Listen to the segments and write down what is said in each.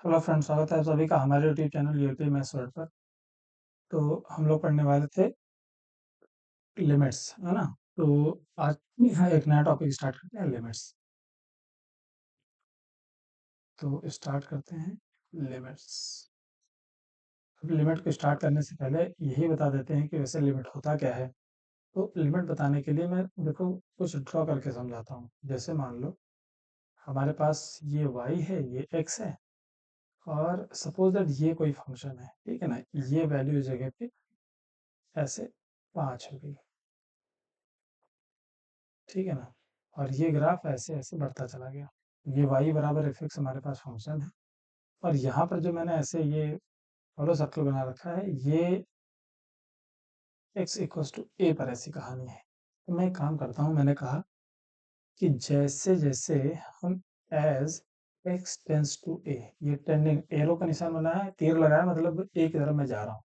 Hello friends, स्वागत है सभी का हमारे YouTube channel UP maths word पर। तो हम लोग पढ़ने वाले थे लिमिट्स, है ना। तो आज एक नया टॉपिक स्टार्ट करते हैं, लिमिट्स। तो स्टार्ट करते हैं लिमिट्स। अब लिमिट को स्टार्ट करने से पहले यही बता देते हैं कि वैसे लिमिट होता क्या है। तो लिमिट बताने के लिए मैं देखो कुछ ड्रॉ करके समझाता हूँ। जैसे मान लो हमारे पास ये y है, ये x है, और सपोज दैट ये कोई फंक्शन है, ठीक है ना। ये वैल्यू इस जगह पे ऐसे 5 हो गई, ठीक है ना। और ये ग्राफ ऐसे ऐसे बढ़ता चला गया। ये y बराबर एफ एक्स हमारे पास फंक्शन है, और यहाँ पर जो मैंने ऐसे ये फॉलो सर्कल बना रखा है, ये x इक्वल्स टू ए पर ऐसी कहानी है। तो मैं एक काम करता हूँ, मैंने कहा कि जैसे जैसे हम एज x टेंस टू ए, ये टेंडिंग एरो का निशान बनाया है, तीर लगाया, मतलब ए की तरफ मैं जा रहा हूँ।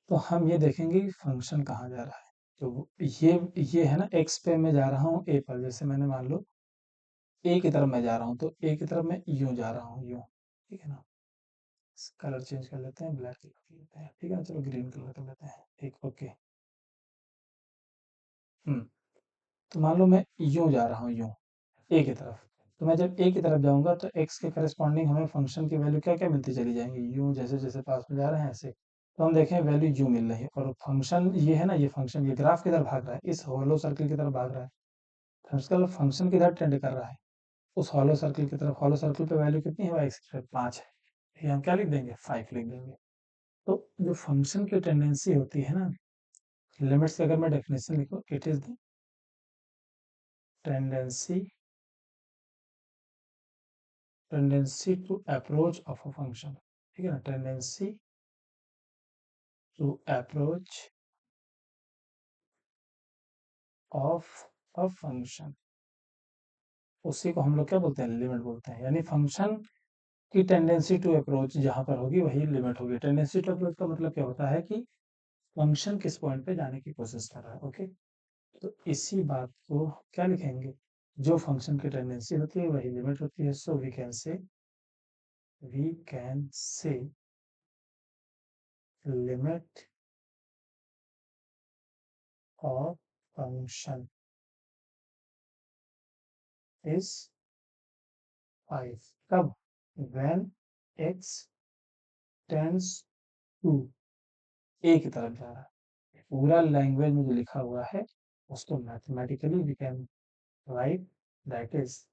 तो हम ये देखेंगे कि फंक्शन कहाँ जा रहा है। तो ये है ना, x पे मैं जा रहा हूँ ए पर। जैसे मैंने मान लो ए की तरफ मैं जा रहा हूँ, तो ए की तरफ मैं यूं जा रहा हूँ, यूं, ठीक है ना। कलर चेंज कर लेते हैं, ब्लैक कलर कर लेते हैं, ठीक है ना। चलो ग्रीन कलर कर लेते हैं, ठीक, ओके। हम्म तो मान लो मैं यूं जा रहा हूँ, यूं ए की तरफ। तो मैं जब ए की तरफ जाऊंगा तो एक्स के करस्पॉन्डिंग हमें फंक्शन की वैल्यू क्या क्या मिलती चली जाएंगी, यूं जैसे जैसे पास में जा रहे हैं ऐसे। तो हम देखें वैल्यू यूं मिल रही है, और फंक्शन ये है ना, ये फंक्शन ये ग्राफ किधर भाग रहा है, इस होलो सर्कल की तरफ भाग रहा है। फंक्शन फंक्शन किधर टेंड कर रहा है, उस हॉलो सर्कल की तरफ। हॉलो सर्कल पे वैल्यू कितनी है, एक्स 5 है। ये हम क्या लिख देंगे, 5 लिख देंगे। तो जो फंक्शन की टेंडेंसी होती है ना, लिमिट्स की अगर मैं डेफिनेशन लिखूं, it is the tendency tendency to approach of a function, ठीक है ना। Tendency to approach of a function, उसी को हम लोग क्या बोलते हैं, लिमिट बोलते हैं। यानी फंक्शन की टेंडेंसी टू अप्रोच जहां पर होगी वही लिमिट होगी। टेंडेंसी टू अप्रोच का मतलब क्या होता है कि फंक्शन किस पॉइंट पे जाने की कोशिश कर रहा है, ओके। तो इसी बात को क्या लिखेंगे, जो फंक्शन की टेंडेंसी होती है वही लिमिट होती है। So we can say limit of function is 5। कब, when x tends to a की तरफ जा रहा है। पूरा लैंग्वेज में जो लिखा हुआ है उसको mathematically we can write, that is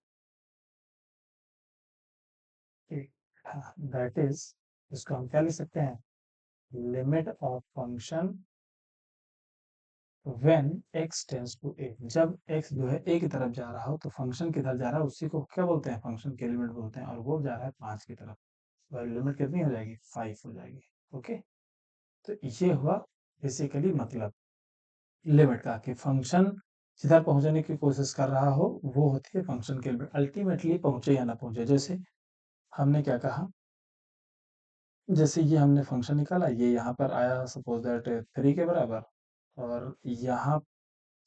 that is इसको हम क्या लिख सकते हैं, limit of function when x tends to A. जब x जो है a की तरफ जा रहा हो, तो फंक्शन किधर जा रहा है उसी को क्या बोलते हैं, फंक्शन की लिमिट बोलते हैं। और वो जा रहा है 5 की तरफ, तो लिमिट कितनी हो जाएगी, 5 हो जाएगी, ओके। तो ये हुआ बेसिकली मतलब लिमिट का, कि फंक्शन जिधर पहुंचने की कोशिश कर रहा हो वो होती है फंक्शन की लिमिट। अल्टीमेटली पहुंचे या ना पहुंचे, जैसे हमने क्या कहा, जैसे ये हमने फंक्शन निकाला, ये यहाँ पर आया सपोज दैट 3 के बराबर, और यहाँ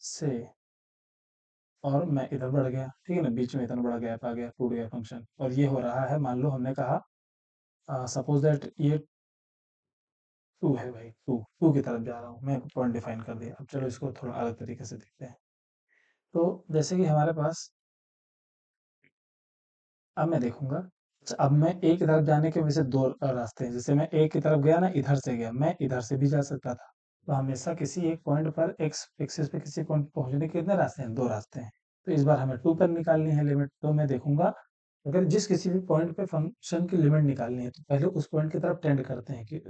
से और मैं इधर बढ़ गया, ठीक है ना। बीच में इतना बड़ा गैप आ गया, टूट गया फंक्शन। और ये हो रहा है, मान लो हमने कहा सपोज दैट ये 2 है भाई, टू टू की तरफ जा रहा हूँ मैं, पॉइंट डिफाइन कर दिया। अब चलो इसको थोड़ा अलग तरीके से देखते हैं। तो जैसे कि हमारे पास, अब मैं देखूंगा, अच्छा, अब मैं ए की तरफ जाने के वैसे दो रास्ते हैं। जैसे मैं ए की तरफ गया ना, इधर से गया, मैं इधर से भी जा सकता था। तो हमेशा किसी एक पॉइंट पर एक्स एक्सिस पे किसी पॉइंट पहुंचने के कितने रास्ते हैं, दो रास्ते हैं। तो इस बार हमें 2 पर निकालनी है लिमिट। तो मैं देखूंगा, अगर जिस किसी भी पॉइंट पे फंक्शन की लिमिट निकालनी है, तो पहले उस पॉइंट की तरफ टेंड करते हैं, कि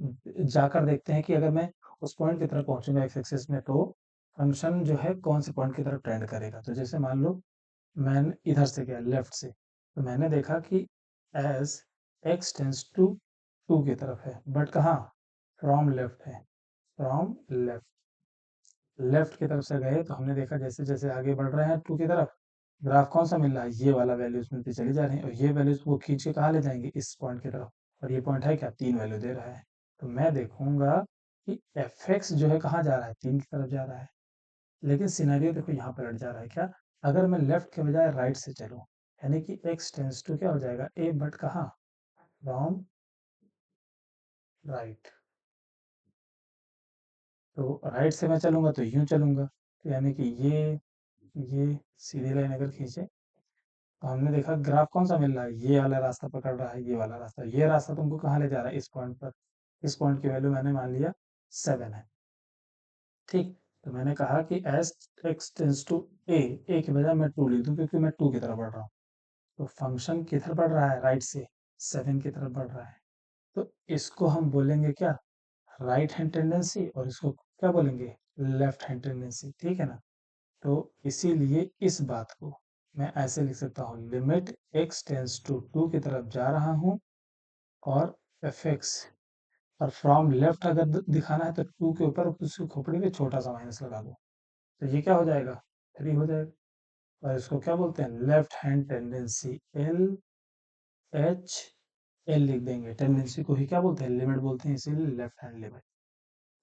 जाकर देखते हैं कि अगर मैं उस पॉइंट की तरफ पहुंचूंगा एक्स एक्सिस में, तो फंक्शन जो है कौन से पॉइंट की तरफ टेंड करेगा। तो जैसे मान लो मैं इधर से गया, लेफ्ट से, तो मैंने देखा कि एज एक्स टेंस टू 2 की तरफ है, बट कहाँ, फ्रॉम लेफ्ट है, फ्रॉम लेफ्ट। लेफ्ट की तरफ से गए तो हमने देखा जैसे जैसे आगे बढ़ रहे हैं 2 की तरफ, ग्राफ कौन सा मिल रहा है, ये वाला वैल्यूज मिलती चली जा रही है। और ये वैल्यूज वो खींच के कहाँ ले जाएंगे, इस पॉइंट की तरफ। और ये पॉइंट है क्या, 3 वैल्यू दे रहा है। तो मैं देखूंगा कि एफ एक्स जो है कहाँ जा रहा है, 3 की तरफ जा रहा है। लेकिन सिनेरियो देखो यहाँ पलट जा रहा है क्या, अगर मैं लेफ्ट के बजाय राइट से चलूं, यानी कि एक्स टेंस टू क्या हो जाएगा, ए, बट कहाँ, फ्रॉम राइट। तो राइट से मैं चलूंगा तो यूं चलूंगा, तो यानी कि ये सीधी लाइन अगर खींचे तो हमने देखा ग्राफ कौन सा मिल रहा है, ये वाला रास्ता पकड़ रहा है, ये वाला रास्ता, ये रास्ता तुमको कहाँ ले जा रहा है, इस पॉइंट पर। इस पॉइंट की वैल्यू मैंने मान लिया 7 है। ठीक, तो मैंने कहा कि S x tends to a की बजाय मैं 2 लिख दूं क्योंकि मैं 2 की तरफ बढ़ रहा हूँ। तो फंक्शन किधर बढ़ रहा है, राइट से 7 की तरफ बढ़ रहा है। तो इसको हम बोलेंगे क्या, राइट हैंड टेंडेंसी, और इसको क्या बोलेंगे, लेफ्ट हैंड टेंडेंसी। ठीक है ना। तो इसीलिए इस बात को मैं ऐसे लिख सकता हूँ, लिमिट एक्स टेंस टू 2 की तरफ जा रहा हूँ और एफ एक्स, और फ्रॉम लेफ्ट अगर दिखाना है तो 2 के ऊपर उसकी खोपड़ी पे छोटा सा माइनस लगा दो, तो ये क्या हो जाएगा, 3 हो जाएगा। और इसको क्या बोलते हैं, left hand tendency, L H L लिख देंगे। टेंडेंसी को ही क्या बोलते हैं, लिमिट बोलते हैं, इसीलिए लेफ्ट हैंड लिमिट।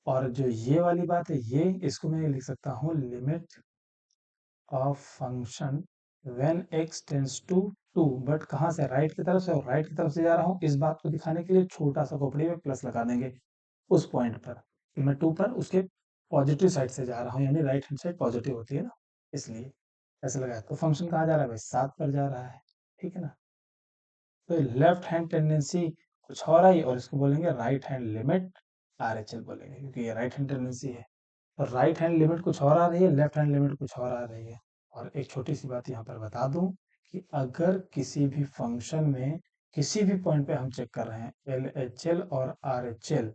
और जो ये वाली बात है, ये इसको मैं लिख सकता हूँ, limit of function when x tends to 2, but कहाँ से, राइट की तरफ से, और राइट की तरफ से जा रहा हूँ, इस बात को दिखाने के लिए छोटा सा खोपड़ी में प्लस लगा देंगे उस पॉइंट पर कि मैं 2 पर उसके पॉजिटिव साइड से जा रहा हूँ, यानी राइट हैंड साइड पॉजिटिव होती है ना, इसलिए ऐसे लगाया। तो फंक्शन कहाँ जा रहा है भाई, 7 पर जा रहा है। ठीक है ना। तो लेफ्ट हैंड टेंडेंसी कुछ और आई, और इसको बोलेंगे राइट हैंड लिमिट, RHL बोलेंगे, क्योंकि ये राइट हैंड टेंडेंसी है। और राइट हैंड लिमिट कुछ और आ रही है, लेफ्ट हैंड लिमिट कुछ और आ रही है। और एक छोटी सी बात यहाँ पर बता दूं कि अगर किसी भी फंक्शन में किसी भी पॉइंट पे हम चेक कर रहे हैं, LHL और RHL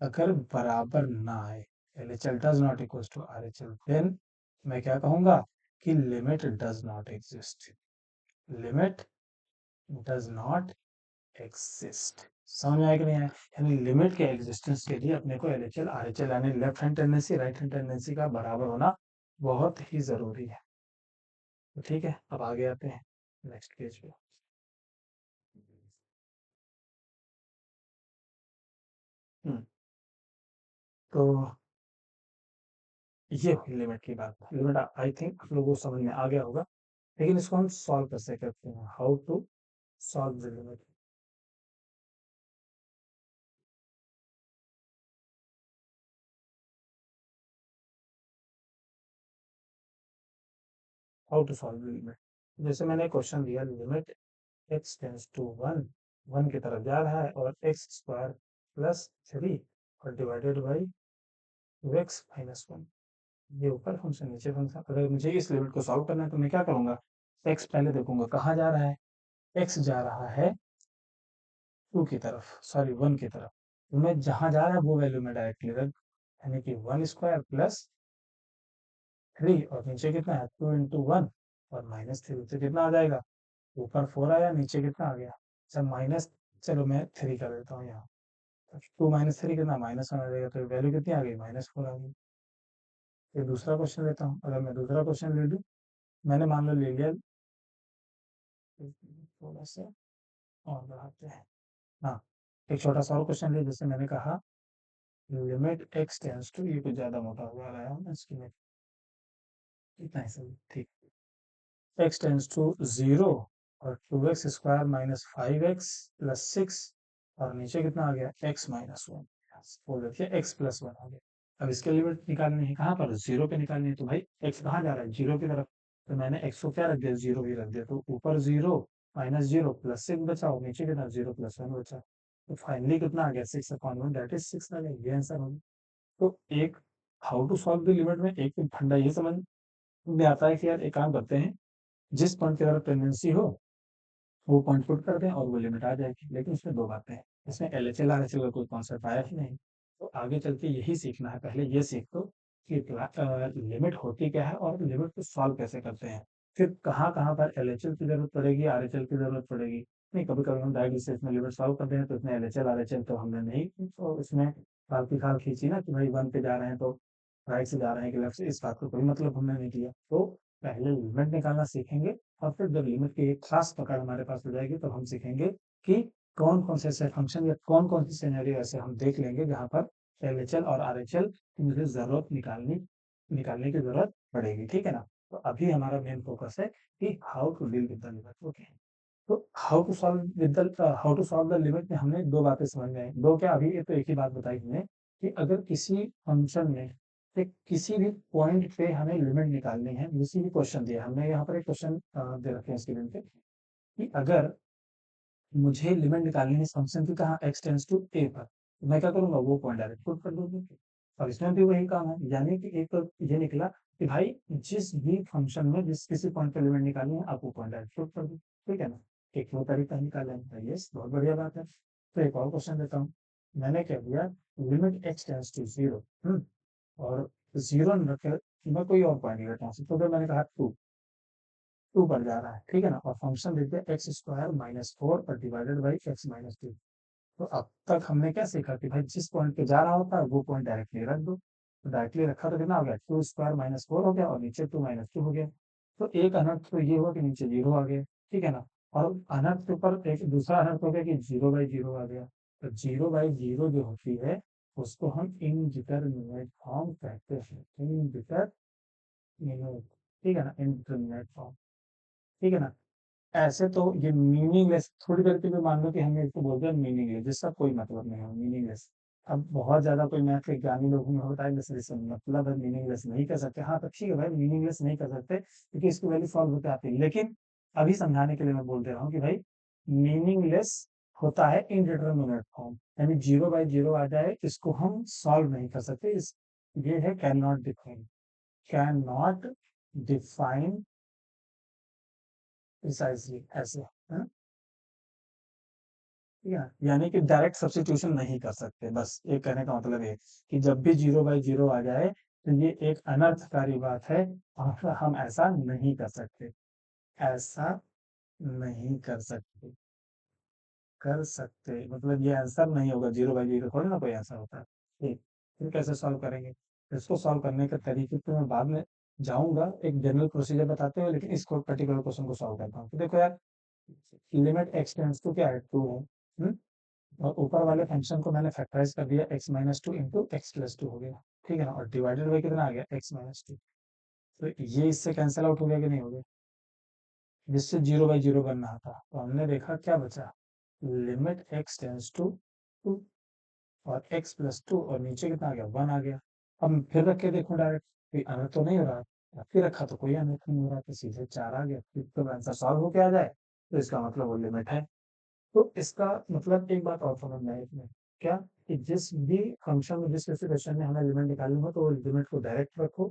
अगर बराबर ना आए, LHL does not equal to RHL, then मैं क्या कहूंगा कि limit does not exist, limit does not exist. समझ में आया कि नहीं आया, यानी लिमिट के एग्जिस्टेंस के लिए अपने को LHL RHL यानी left hand tendency right hand tendency का बराबर होना बहुत ही जरूरी है। तो ठीक है, अब आगे आते हैं नेक्स्ट पेज पे। हम्म, तो ये हुई लिमिट की बात। लिमिट आई थिंक आप लोगों को समझ में आ गया होगा, लेकिन इसको हम सॉल्व कैसे करते हैं, how to solve the limit. How to solve the limit, जैसे मैंने क्वेश्चन दिया, limit x tends to one, one की तरफ जा रहा है, और एक्स स्क्वायर प्लस 3 और डिवाइडेड बाई 2x-1, ये ऊपर फंक्शन नीचे फंक्शन। अगर मुझे इस लिमिट को सॉल्व करना है तो मैं क्या करूंगा, एक्स पहले देखूंगा कहाँ जा रहा है, एक्स जा रहा है 2 की तरफ, सॉरी 1 की तरफ। तो मैं जहां जा रहा है वो वैल्यू में डायरेक्टली रख, यानी कि 1 स्क्वायर प्लस 3, और नीचे कितना है 2 × 1 और -3, तो कितना आ जाएगा, ऊपर 4 आया, नीचे कितना आ गया, अच्छा माइनस, चलो मैं 3 कर देता हूँ यहाँ, 2 - 3 कितना -1 आ जाएगा, तो वैल्यू कितनी आ गई, -4 आ गई। फिर दूसरा क्वेश्चन लेता हूँ, अगर मैं दूसरा क्वेश्चन ले लूँ, मैंने मान लो ले लिया, थोड़ा सा और बढ़ाते हैं। हाँ, एक छोटा सा और क्वेश्चन ले, जैसे मैंने कहा लिमिट एक्स टेंस टू, ये कुछ ज्यादा मोटा हुआ रहा है ना, इसकी में इतना ही सही, ठीक, एक्स टेंस टू 0 और 2x² -5x+6, और नीचे कितना आ गया, x-1, बोल देते हैं x+1 आ गया। अब इसके लिमिट निकालनी है कहाँ पर, 0 पे निकालनी है, तो भाई x कहाँ जा रहा है, 0 की तरफ, तो मैंने x को क्या रख दिया, 0 ही रख दिया, तो ऊपर 0 -0 +6 बचा, और नीचे कितना 0+1 बचा, तो फाइनली कितना आ गया, 6/1, दैट इज 6 आ गया, ये आंसर होगा। तो एक how to solve the limit में एक फंडा ये समझ में आता है कि यार एक काम करते हैं, जिस पॉइंट की तरफ टेंडेंसी हो वो पॉइंट पुट कर दें और वो लिमिट आ जाएगी। लेकिन इसमें दो बातें हैं, इसमें LHL RHL का कोई कॉन्सेप्ट आया ही नहीं, तो आगे चल के यही सीखना है। पहले ये सीख लो कि लिमिट होती क्या है और लिमिट को सॉल्व कैसे करते हैं, फिर कहाँ कहाँ पर LHL की जरूरत पड़ेगी, RHL की जरूरत पड़ेगी। नहीं, कभी कभी हम डायरेक्ट से इसमें लिमिट सॉल्व करते हैं तो इसमें LHL RHL तो हमने नहीं, तो इसमें फाल की खाल खींची ना कि भाई 1 पे जा रहे हैं तो राइट से जा रहे हैं कि लेफ्ट से, इस बात को कोई मतलब हमने नहीं किया। तो पहले लिमिट निकालना सीखेंगे, और फिर जब लिमिट की एक खास पकड़ हमारे पास हो जाएगी तो हम सीखेंगे कि कौन कौन से ऐसे फंक्शन या कौन कौन सी सिनेरियो ऐसे हम देख लेंगे जहाँ पर LHL और RHL की मुझे जरूरत निकालने की जरूरत पड़ेगी। ठीक है ना। तो अभी हमारा मेन फोकस है कि how to deal with the limit. Okay. तो how to solve the limit में हमने दो बातें समझ में आई। दो क्या, अभी ये तो एक ही बात बताई हमने कि अगर किसी फंक्शन में से किसी भी पॉइंट पे हमें लिमिट निकालनी है, किसी भी क्वेश्चन दिया हमने यहाँ पर एक क्वेश्चन दे रखे हैं स्क्रीन पे कि अगर मुझे लिमिट निकालनी है इस फंक्शन की कहाँ x टेंड्स टू a पर, तो मैं क्या करूंगा, वो पॉइंट डायरेक्ट पुट कर दूंगी। और इसमें भी वही काम है, यानी कि एक तो ये निकला कि भाई जिस भी फंक्शन में जिस किसी पॉइंट पे लिमिट निकालनी है आप वो पॉइंट डायरेक्ट पुट कर दो, ठीक है ना। एक वो तरीका निकालने का, ये बहुत बढ़िया बात है। तो एक और क्वेश्चन देता हूँ। मैंने क्या दिया, लिमिट x टेंड्स टू 0 और 0 रखे, मैं कोई और पॉइंट लेता हूँ, तो मैंने कहा 2 पर जा रहा है, ठीक है ना। और फंक्शन देते हैं एक्स स्क्वायर माइनस फोर और divided by x minus two. तो अब तक हमने क्या सीखा कि भाई जिस पॉइंट पे जा रहा होता है वो पॉइंट डायरेक्टली रख दो। तो डायरेक्टली रखा तो कितना हो गया, 2 स्क्वायर माइनस 4 हो गया और नीचे 2 - 2 हो गया। तो एक अनर्थ तो ये हुआ कि नीचे 0 आ गया, ठीक है ना। और अनर्थ के ऊपर एक दूसरा अनर्थ हो गया कि 0/0 आ गया। तो 0/0 जो होती है उसको हम इनडिटरमिनेट फॉर्म कहते हैं, इनडिटरमिनेट, ठीक है ना, इनडिटरमिनेट फॉर्म, ठीक है ना। ऐसे तो ये मीनिंगलेस, थोड़ी देर के लिए मान लो कि हमने इसको बोल दिया मीनिंगलेस, जिसका कोई मतलब नहीं है, मीनिंगलेस। अब बहुत ज्यादा कोई मैथ के ज्ञानी लोग होंगे होता है जैसे मतलब है, मीनिंगलेस नहीं कर सकते। हाँ तो ठीक है भाई, मीनिंगलेस नहीं कर सकते क्योंकि इसकी वैल्यू सॉल्व होते आती है, लेकिन अभी समझाने के लिए मैं बोल दे रहा हूँ कि भाई मीनिंगलेस होता है इनडिटरमिनेट फॉर्म, यानी 0/0 आ जाए इसको हम सॉल्व नहीं कर सकते। इस ये है can not define, can not define precisely ऐसे, है ना? ठीक है, यानी कि डायरेक्ट सब्स्टिट्यूशन नहीं कर सकते, बस ये कहने का मतलब है कि जब भी 0/0 आ जाए तो ये एक अनर्थकारी बात है और हम ऐसा नहीं कर सकते, ऐसा नहीं कर सकते मतलब ये आंसर नहीं होगा, 0/0 थोड़ी ना कोई आंसर होता है। ठीक, फिर कैसे सॉल्व करेंगे, इसको सॉल्व करने के तरीके पे मैं बाद में जाऊंगा, एक जनरल प्रोसीजर बताते हुए, लेकिन इसको पर्टिकुलर क्वेश्चन को सॉल्व करता हूँ। तो देखो यार, लिमिट एक्स टेंड्स टू क्या है, 2 है, और ऊपर वाले फंक्शन को मैंने फैक्टराइज कर दिया, x - 2 इंटू x+2 हो गया, ठीक है ना। और डिवाइडेड बाई कितना आ गया, x - 2। तो ये इससे कैंसिल आउट हो गया कि नहीं हो गया, जिससे 0/0 बन रहा था। तो हमने देखा क्या बचा, लिमिट x टेंस टू 2 और x+2 और नीचे कितना आ गया, 1 आ गया। अब फिर रख के देखो डायरेक्ट, कोई अनर्थ तो नहीं हो रहा, फिर रखा तो कोई अनर्थ नहीं हो रहा, तो सीधे 4 आ गया। फिर तो आंसर सॉल्व होके आ जाए तो इसका मतलब वो लिमिट है। तो इसका मतलब एक बात और समझ में आई इसमें, क्या, कि जिस भी फंक्शन में, जिस स्पेसिफिकेशन में हमें लिमिट निकालनी हो तो वो लिमिट को डायरेक्ट रखो,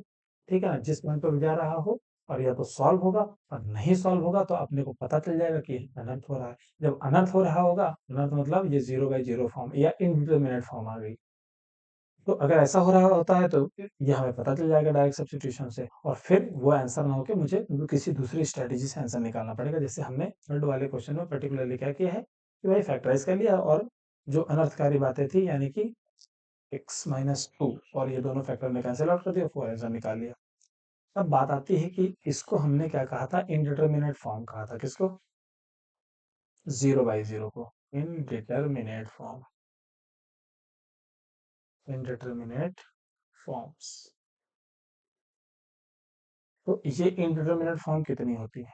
ठीक है ना, जिस पॉइंट पर जा रहा हो। और या तो सॉल्व होगा, और नहीं सॉल्व होगा तो अपने को पता चल जाएगा कि अनंत हो रहा है। जब अनंत हो रहा होगा, अनंत मतलब ये 0/0 फॉर्म या इनडिटरमिनेट फॉर्म आ गई। तो अगर ऐसा हो रहा होता है तो ये हमें पता चल जाएगा डायरेक्ट सब्स्टिट्यूशन से, और फिर वो आंसर ना होके मुझे किसी दूसरी स्ट्रेटेजी से आंसर निकालना पड़ेगा, जैसे हमने थर्ड वाले क्वेश्चन में पर्टिकुलरली क्या किया है कि भाई फैक्टराइज कर लिया और जो अनर्थकारी बातें थी यानी कि x - 2 और ये दोनों फैक्टर में कैंसिल आउट कर दिया, फोर आंसर निकाल लिया। अब बात आती है कि इसको हमने क्या कहा था, इनडिटरमिनेट फॉर्म कहा था, किसको, 0/0 को, इनडिटरमिनेट फॉर्म, इनडिटरमिनेट फॉर्म्स। तो ये इंडिटरमिनेट फॉर्म कितनी होती है,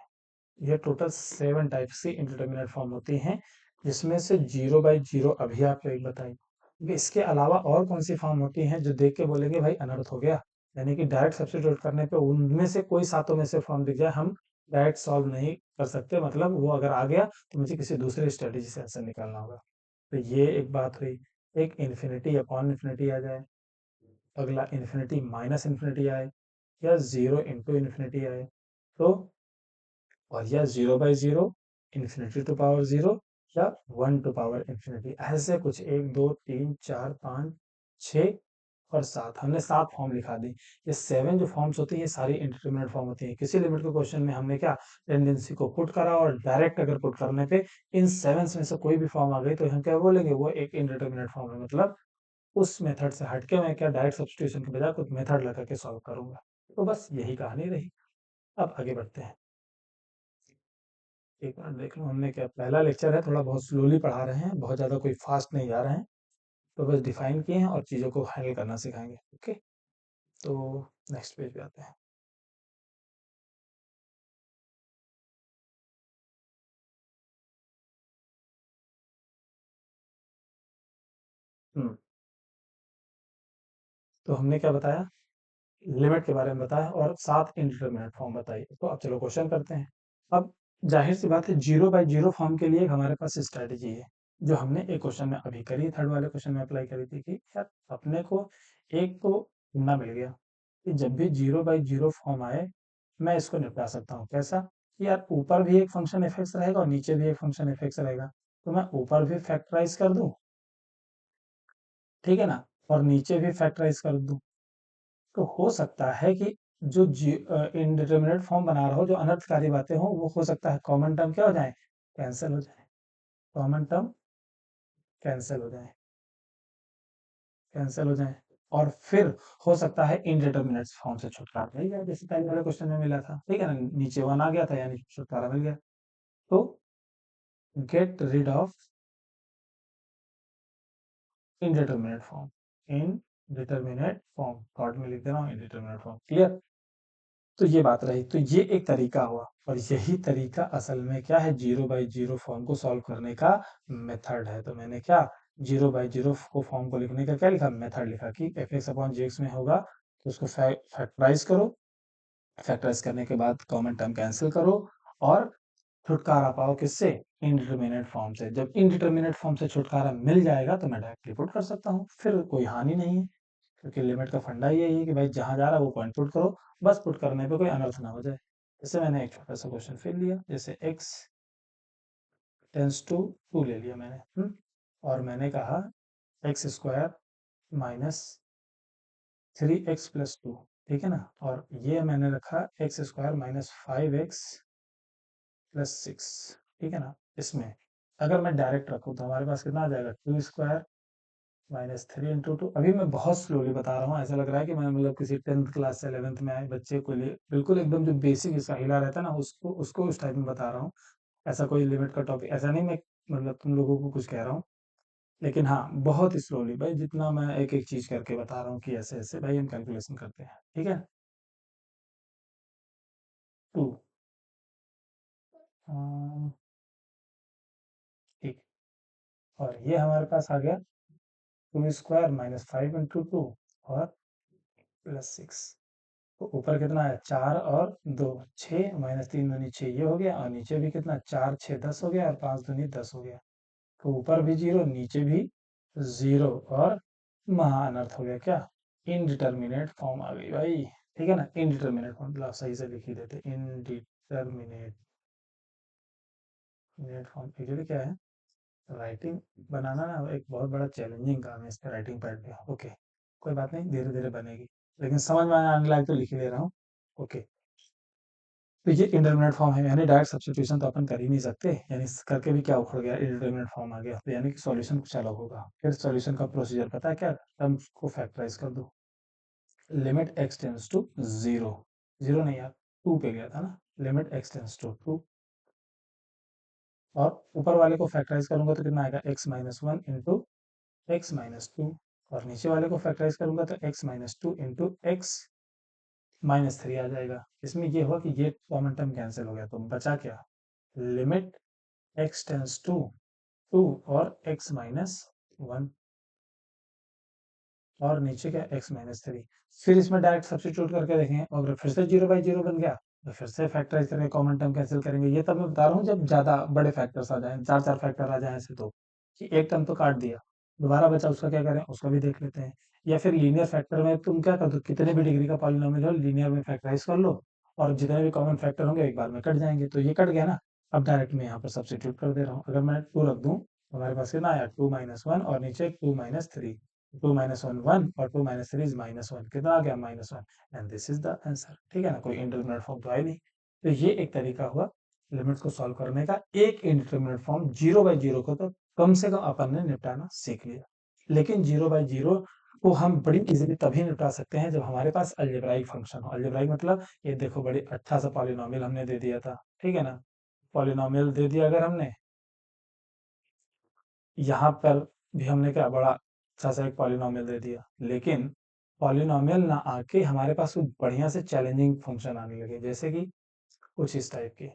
ये टोटल 7 टाइप्स की इंडिटरमिनेट फॉर्म होती हैं, जिसमें से 0/0 अभी आपको एक बताई। इसके अलावा और कौन सी फॉर्म होती हैं जो देख के बोलेंगे भाई अनर्थ हो गया, यानी कि डायरेक्ट सब्स्टिट्यूट करने पे उनमें से कोई सातों में से फॉर्म दिख जाए, हम डायरेक्ट सॉल्व नहीं कर सकते, मतलब वो अगर आ गया तो मुझे किसी दूसरे स्ट्रेटेजी से आंसर निकालना होगा। तो ये एक बात हुई। एक इन्फिनिटी अपॉन इन्फिनिटी आ जाए, अगला इन्फिनिटी माइनस इन्फिनिटी आए, या 0 इंटू इन्फिनिटी आए, तो, और या 0/0, इन्फिनिटी टू पावर 0, या 1 टू पावर इन्फिनिटी, ऐसे कुछ 1 2 3 4 5 6 और 7, हमने 7 फॉर्म लिखा दी। ये 7 जो फॉर्म्स होती हैं ये सारी इंडिटरमिनेट फॉर्म होती हैं। किसी लिमिट के क्वेश्चन में हमने क्या, टेंडेंसी को पुट करा और डायरेक्ट अगर पुट करने पे इन 7 में से कोई भी फॉर्म आ गई तो हम क्या बोलेंगे, वो एक इंडिटरमिनेट फॉर्म है, मतलब उस मेथड से हटके मैं क्या डायरेक्ट सब्स्टिट्यूशन के बजाय कुछ मेथड लगा के सॉल्व करूंगा। तो बस यही कहानी रही। अब आगे बढ़ते हैं। एक मिनट देख लो, हमने क्या, पहला लेक्चर है, थोड़ा बहुत स्लोली पढ़ा रहे हैं, बहुत ज़्यादा कोई फास्ट नहीं जा रहे हैं। तो बस डिफाइन किए हैं और चीज़ों को हैंडल करना सिखाएंगे, ओके। तो नेक्स्ट पेज पे आते हैं। तो हमने क्या बताया, लिमिट के बारे में बताया और साथ इंडिटरमिनेट फॉर्म बताई। तो अब चलो क्वेश्चन करते हैं। अब जाहिर सी बात है, जीरो बाय जीरो फॉर्म के लिए हमारे पास स्ट्रेटेजी है, जो हमने एक क्वेश्चन में अभी करी, थर्ड वाले क्वेश्चन में अप्लाई करी थी कि यार अपने को एक तो ढूंढना मिल गया कि जब भी जीरो बाय जीरो फॉर्म आए, मैं इसको निपटा सकता हूँ। कैसा कि यार ऊपर भी एक फंक्शन एफ रहेगा और नीचे भी एक फंक्शन एफ रहेगा, तो मैं ऊपर भी फैक्टराइज कर दूं, ठीक है ना, और नीचे भी फैक्टराइज कर दूं, तो हो सकता है कि जो इनडिटर्मिनेट फॉर्म बना रहा हो, जो अनर्थकारी बातें हो, वो हो सकता है कॉमन टर्म क्या हो जाए, कैंसिल हो जाए, कॉमन टर्म कैंसिल हो जाए, कैंसिल हो जाए, और फिर हो सकता है इनडिटर्मिनेट फॉर्म से छुटकारा मिल जाए, जैसे पहले वाले क्वेश्चन में मिला था, ठीक है ना, नीचे वन आ गया था यानी छुटकारा मिल गया। तो get rid of indeterminate form, indeterminate form short में लिख दे रहा हूँ, इनडिटर्मिनेट फॉर्म, क्लियर। तो ये बात रही, तो ये एक तरीका हुआ, और यही तरीका असल में क्या है, जीरो बाई जीरो फॉर्म को सॉल्व करने का मेथड है। तो मैंने क्या, जीरो बाई जीरो को फॉर्म को लिखने का क्या लिखा, मेथड लिखा कि एफ एक्स अपॉन जी एक्स में होगा, तो उसको फैक्टराइज करो, फैक्टराइज करने के बाद कॉमन टर्म कैंसिल करो, और छुटकारा पाओ किससे, इनडिटर्मिनेट फॉर्म से। जब इनडिटर्मिनेट फॉर्म से छुटकारा मिल जाएगा तो मैं डायरेक्टली पुट कर सकता हूँ, फिर कोई हानि नहीं है, क्योंकि लिमिट का फंडा ही यही है कि भाई जहां जा रहा है वो पॉइंट पुट करो, बस पुट करने पे कोई अनर्थ ना हो जाए। जैसे मैंने एक छोटा सा क्वेश्चन फिर लिया, जैसे x टेंस टू 2 ले लिया मैंने, और मैंने कहा एक्स स्क्वायर माइनस 3x+2, ठीक है ना, और ये मैंने रखा एक्स स्क्वायर माइनस 5x+6, ठीक है ना। इसमें अगर मैं डायरेक्ट रखूँ तो हमारे पास कितना आ जाएगा, 2 स्क्वायर माइनस 3 × 2। अभी मैं बहुत स्लोली बता रहा हूँ, ऐसा लग रहा है कि मैं मतलब किसी 10th क्लास से 11th में आए बच्चे को लिए बिल्कुल एकदम जो बेसिक इसका हिला रहता है ना, उसको उसको उस टाइप में बता रहा हूँ। ऐसा कोई लिमिट का टॉपिक ऐसा नहीं, मैं मतलब तुम लोगों को कुछ कह रहा हूँ, लेकिन हाँ बहुत स्लोली भाई, जितना मैं एक एक चीज करके बता रहा हूँ कि ऐसे ऐसे भाई हम कैलकुलेशन करते हैं, ठीक है। टू, ठीक, और ये हमारे पास आ गया 2 स्क्वायर माइनस 5 × 2 और +6। तो ऊपर कितना है, 4 और 2, 6 माइनस 3 दूनी 6, ये हो गया, और नीचे भी कितना, 4 6 10 हो गया, और 5 दूनी 10 हो गया। तो ऊपर भी जीरो, नीचे भी जीरो, और महा अनर्थ हो गया क्या, इनडिटर्मिनेट फॉर्म आ गई भाई, ठीक है ना। इनडिटर्मिनेट फॉर्म मतलब सही से लिख ही देते, इनडिटर्मिनेट फॉर्म एक्चुअली क्या है, राइटिंग बनाना ना एक बहुत बड़ा चैलेंजिंग काम है, इस पे राइटिंग पैड पे, ओके कोई बात नहीं, धीरे धीरे बनेगी, लेकिन समझ में आने लायक तो लिख ही ले रहा हूँ, ओके। तो ये इंडिटरमिनेट फॉर्म है, यानी डायरेक्ट सब्स्टिट्यूशन तो अपन कर ही नहीं सकते, यानी करके भी क्या उखड़ गया, इंडिटरमिनेट फॉर्म आ गया, तो यानी कि सॉल्यूशन कुछ अलग होगा। फिर सॉल्यूशन का प्रोसीजर पता है क्या, टर्म्स को फैक्टराइज कर दो, limit x tends to zero, zero नहीं यार, टू पे गया था ना, limit x tends to two, और ऊपर वाले को फैक्टराइज करूंगा तो कितना आएगा, x-1 × x-2, और नीचे वाले को फैक्टराइज करूंगा तो x-2 × x-3 आ जाएगा। इसमें ये हुआ कि ये कॉमन टर्म कैंसिल हो गया, तो बचा क्या, लिमिट x टेंस टू 2 और x-1, और नीचे क्या, x-3। फिर इसमें डायरेक्ट सब्स्टिट्यूट करके देखें, और फिर से जीरो बाई जीरो बन गया, तो फिर से फैक्टराइज करके कॉमन टर्म कैंसिल करेंगे। ये तब मैं बता रहा हूँ जब ज्यादा बड़े फैक्टर्स आ जाएं, चार चार फैक्टर आ जाएं ऐसे, तो कि एक टर्म तो काट दिया, दोबारा बचा उसका क्या करें, उसका भी देख लेते हैं। या फिर लीनियर फैक्टर में तुम क्या कर दो, कितने भी डिग्री का पॉलिनोमियल हो, लीनियर में फैक्टराइज कर लो, और जितने भी कॉमन फैक्टर होंगे एक बार में कट जाएंगे, तो ये कट गया ना। अब डायरेक्ट मैं यहाँ पर सब्स्टिट्यूट कर दे रहा हूँ, अगर मैं 2 रख दूँ तो हमारे पास कितना आया, 2-1, और नीचे 2-3, 2-1 1, और 2-3 इज -1, कितना आ गया, -1, and this is the answer, ठीक है ना, कोई इंडिटरमिनेट फॉर्म तो है नहीं। तो ये एक तरीका हुआ लिमिट्स को सॉल्व करने का, एक indeterminate form zero by zero को तो कम से कम अपन ने निपटाना सीख लिया, लेकिन जीरो बाई जीरो को हम बड़ी इजीली तभी निपटा सकते हैं जब हमारे पास अलजेब्राइक फंक्शन हो। अलजेब्राइक मतलब ये देखो, बड़ी अच्छा सा पॉलिनोमियल हमने दे दिया था, ठीक है ना, पॉलिनोमियल दे दिया अगर हमने, यहाँ पर भी हमने क्या बड़ा अच्छा सा एक पॉलिनोमियल दे दिया, लेकिन पॉलिनोमियल ना आके हमारे पास कुछ बढ़िया से चैलेंजिंग फंक्शन आने लगे, जैसे कि कुछ इस टाइप के।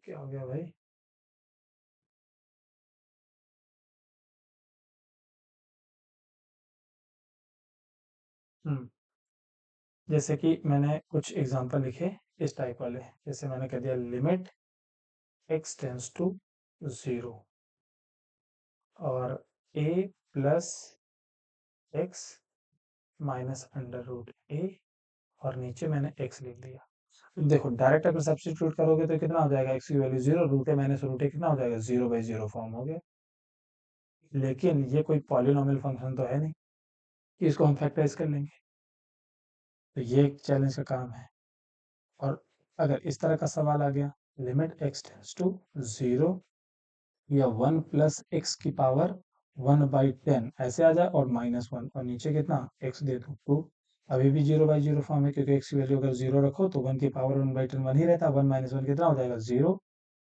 क्या हो गया भाई, जैसे कि मैंने कुछ एग्जांपल लिखे इस टाइप वाले, जैसे मैंने कह दिया लिमिट x टेंस टू 0 और a plus X minus under root A, और नीचे मैंने x लिख दिया। देखो डायरेक्ट अगर सब्स्टिट्यूट करोगे तो कितना हो जाएगा, x की वैल्यू 0, रूट ए माइनस रूट ए कितना हो जाएगा, 0/0 फॉर्म हो गया। लेकिन ये कोई पॉलिनोमियल फंक्शन तो है नहीं कि इसको हम फैक्टराइज कर लेंगे, तो ये एक चैलेंज का काम है। और अगर इस तरह का सवाल आ गया, लिमिट x टेंस टू 0 या 1 प्लस एक्स की पावर 1/10 ऐसे आ जाए और -1 और नीचे कितना x दे दो 2, अभी भी 0/0 फॉर्म है, क्योंकि x की वैल्यू अगर 0 रखो तो 1 की पावर 1/10 1 ही रहता, 1 - 1 कितना हो जाएगा 0,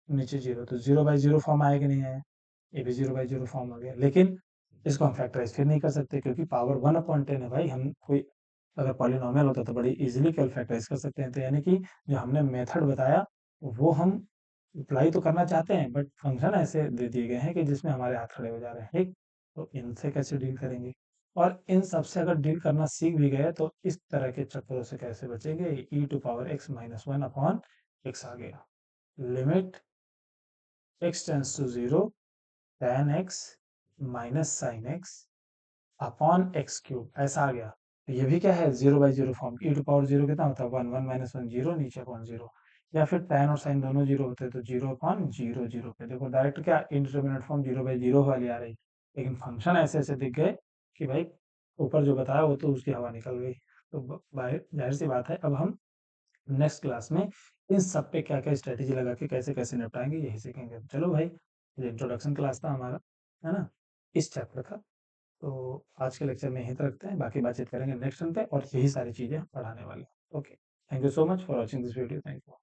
नीचे 0, तो 0/0 फॉर्म आया कि नहीं आया, ये भी 0/0 फॉर्म आ गया। लेकिन इसको हम फैक्टराइज फिर नहीं कर सकते, क्योंकि पावर 1/10 है भाई। हम कोई अगर पॉलिनोमियल होता तो बड़ी इजीली केवल फैक्टराइज कर सकते हैं। तो यानी कि जो हमने मेथड बताया वो हम अप्लाई तो करना चाहते हैं, बट फंक्शन ऐसे दे दिए गए हैं कि जिसमें हमारे हाथ खड़े हो जा रहे हैं, ठीक। तो इनसे कैसे डील करेंगे, और इन सबसे अगर डील करना सीख भी गए तो इस तरह के चक्करों से कैसे बचेंगे, e⁻x-1/x आ गया। Limit x tends to 0 tan x minus sine x upon x cube ऐसा आ गया। तो ये भी क्या है, 0/0 फॉर्म, e⁻0 कितना होता है 1, 1 - 1 0, नीचे अपॉन 0, या फिर tan और साइन दोनों 0 होते हैं तो 0/0 पे देखो डायरेक्ट क्या इंडिटरमिनेट फॉर्म 0/0 वाली आ रही, लेकिन फंक्शन ऐसे ऐसे दिख गए कि भाई ऊपर जो बताया वो तो उसकी हवा निकल गई। तो जाहिर सी बात है, अब हम नेक्स्ट क्लास में इन सब पे क्या क्या स्ट्रेटेजी लगा के कैसे कैसे निपटाएंगे यही सीखेंगे। चलो भाई, ये इंट्रोडक्शन क्लास था हमारा, है ना, इस चैप्टर का। तो आज के लेक्चर में यहीं तक रखते हैं, बाकी बातचीत करेंगे नेक्स्ट टाइम पे, और यही सारी चीज़ें हम पढ़ाने वाले हैं। Okay, thank you so much for watching this video, thank you.